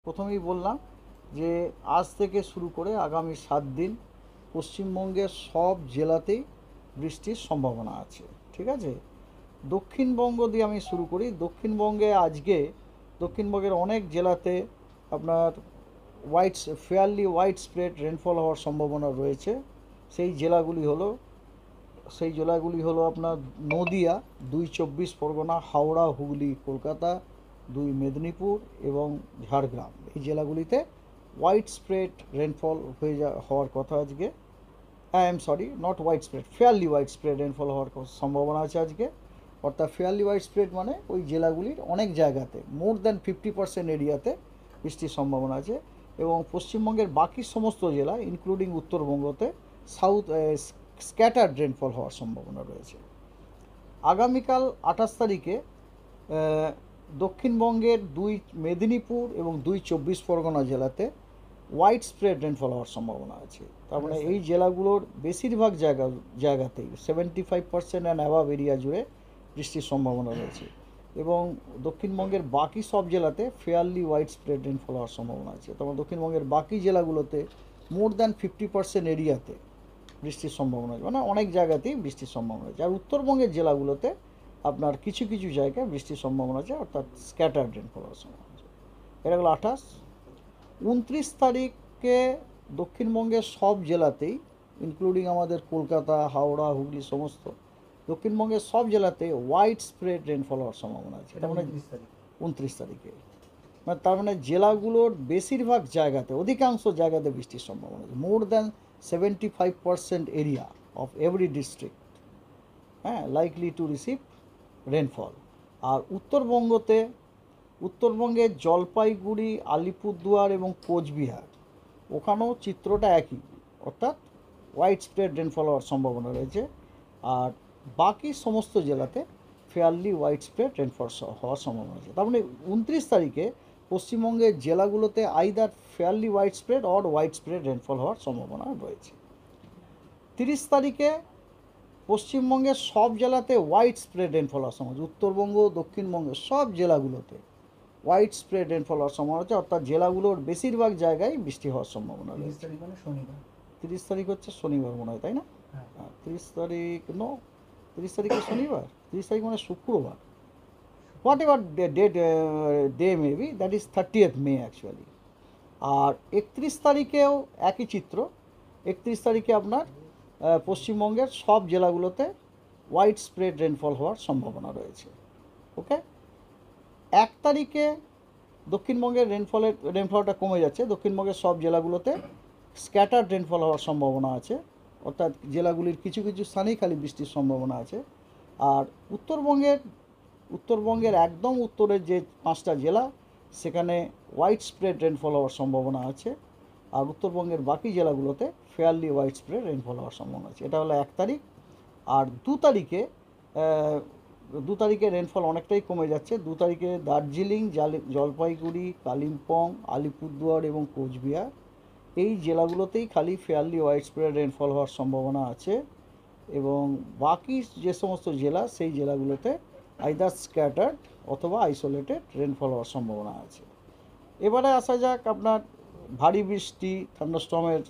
প্রথমেই বললাম যে আজ থেকে শুরু করে আগামী 7 দিন পশ্চিমবঙ্গের সব জেলাতেই বৃষ্টির সম্ভাবনা আছে। ঠিক আছে, দক্ষিণবঙ্গ দিয়ে আমি শুরু করি। দক্ষিণবঙ্গে আজকে দক্ষিণবঙ্গের অনেক জেলাতে আপনার ফেয়ারলি ওয়াইড স্প্রেড রেনফল হওয়ার সম্ভাবনা রয়েছে। সেই জেলাগুলি হলো আপনার নদিয়া, 2 চব্বিশ পরগনা, হাওড়া, হুগলি, কলকাতা, 2 মেদিনীপুর এবং ঝাড়গ্রাম। এই জেলাগুলিতে ওয়াইড স্প্রেড রেনফল হওয়ার কথা আজকে। I am sorry, not wide spread, fairly wide spread rainfall হওয়ার সম্ভাবনা আছে আজকে। অর্থাৎ ফেয়ারলি ওয়াইড স্প্রেড মানে ওই জেলাগুলির অনেক জায়গাতে, মোর দ্যান 50% এরিয়াতে বৃষ্টির সম্ভাবনা আছে। এবং পশ্চিমবঙ্গের বাকি সমস্ত জেলা ইনক্লুডিং উত্তরবঙ্গতে স্ক্যাটার্ড রেনফল হওয়ার সম্ভাবনা রয়েছে। আগামীকাল 28 তারিখে দক্ষিণবঙ্গের 2 মেদিনীপুর এবং 2 চব্বিশ পরগনা জেলাতে ওয়াইড স্প্রেড রেনফল হওয়ার সম্ভাবনা আছে। তার মানে এই জেলাগুলোর বেশিরভাগ জায়গাতেই 75% অ্যান্ড অ্যাবাভ এরিয়া জুড়ে বৃষ্টির সম্ভাবনা রয়েছে। এবং দক্ষিণবঙ্গের বাকি সব জেলাতে ফেয়ারলি ওয়াইড স্প্রেড রেনফল হওয়ার সম্ভাবনা আছে। তখন দক্ষিণবঙ্গের বাকি জেলাগুলোতে মোর দ্যান 50% এরিয়াতে বৃষ্টির সম্ভাবনা আছে, মানে অনেক জায়গাতেই বৃষ্টির সম্ভাবনা আছে। আর উত্তরবঙ্গের জেলাগুলোতে আপনার কিছু কিছু জায়গায় বৃষ্টির সম্ভাবনা আছে, অর্থাৎ স্ক্যাটার্ড রেনফল হওয়ার সম্ভাবনা আছে। এটা হলো 28। 29 তারিখে দক্ষিণবঙ্গের সব জেলাতেই ইনক্লুডিং আমাদের কলকাতা, হাওড়া, হুগলি সমস্ত দক্ষিণবঙ্গের সব জেলাতে ওয়াইড স্প্রেড রেনফল হওয়ার সম্ভাবনা আছে। এটা মানে 29 তারিখে, মানে তার মানে জেলাগুলোর বেশিরভাগ জায়গাতে, অধিকাংশ জায়গাতে বৃষ্টির সম্ভাবনা আছে। More than 75% area of every district likely to receive rainfall. আর উত্তরবঙ্গের জলপাইগুড়ি, আলিপুরদুয়ার এবং কোচবিহার, ওখানেও চিত্রটা একই, অর্থাৎ ওয়াইড স্প্রেড রেনফল হওয়ার সম্ভাবনা রয়েছে। আর বাকি সমস্ত জেলাতে ফেয়ারলি ওয়াইড স্প্রেড রেনফল হওয়ার সম্ভাবনা আছে। তার মানে 29 তারিখে পশ্চিমবঙ্গের জেলাগুলোতে either fairly wide spread or wide spread rainfall হওয়ার সম্ভাবনা রয়েছে। 30 তারিখে পশ্চিমবঙ্গের সব জেলাতে ওয়াইড স্প্রেড রেনফল হওয়ার সম্ভাবনা, উত্তরবঙ্গ, দক্ষিণবঙ্গের সব জেলাগুলোতে ওয়াইড স্প্রেড রেনফল হওয়ার সম্ভাবনা আছে। অর্থাৎ জেলাগুলোর বেশিরভাগ জায়গায় বৃষ্টি হওয়ার সম্ভাবনা রয়েছে। 30 তারিখ হচ্ছে শনিবার মনে হয়, তাই না? 30 তারিখ 30 তারিখে শনিবার, 30 তারিখ মানে শুক্রবার। Whatever day may be, that is 30th May actually. আর 31 তারিখেও একই চিত্র। 31 তারিখে আপনার পশ্চিমবঙ্গের সব জেলাগুলোতে ওয়াইড স্প্রেড রেনফল হওয়ার সম্ভাবনা রয়েছে। ওকে, 1 তারিখে দক্ষিণবঙ্গের রেনফলটা কমে যাচ্ছে। দক্ষিণবঙ্গের সব জেলাগুলোতে স্ক্যাটার্ড রেনফল হওয়ার সম্ভাবনা আছে, অর্থাৎ জেলাগুলির কিছু কিছু স্থানেই খালি বৃষ্টির সম্ভাবনা আছে। আর উত্তরবঙ্গের একদম উত্তরের যে 5টা জেলা, সেখানে ওয়াইড স্প্রেড রেনফল হওয়ার সম্ভাবনা আছে। আর উত্তরবঙ্গের বাকি জেলাগুলোতে ফেয়ারলি ওয়াইড স্প্রেড রেনফল হওয়ার সম্ভাবনা আছে। এটা হলো 1 তারিখ। আর 2 তারিখে রেনফল অনেকটাই কমে যাচ্ছে। 2 তারিখে দার্জিলিং, জলপাইগুড়ি, কালিম্পং, আলিপুরদুয়ার এবং কোচবিহার, এই জেলাগুলোতেই খালি ফেয়ারলি ওয়াইড স্প্রেড রেনফল হওয়ার সম্ভাবনা আছে। এবং বাকি যে সমস্ত জেলা, সেই জেলাগুলোতে আইদার স্ক্যাটার্ড অথবা আইসোলেটেড রেনফল হওয়ার সম্ভাবনা আছে। এবারে আসা যাক আপনার ভারী বৃষ্টি, থান্ডারস্টর্মের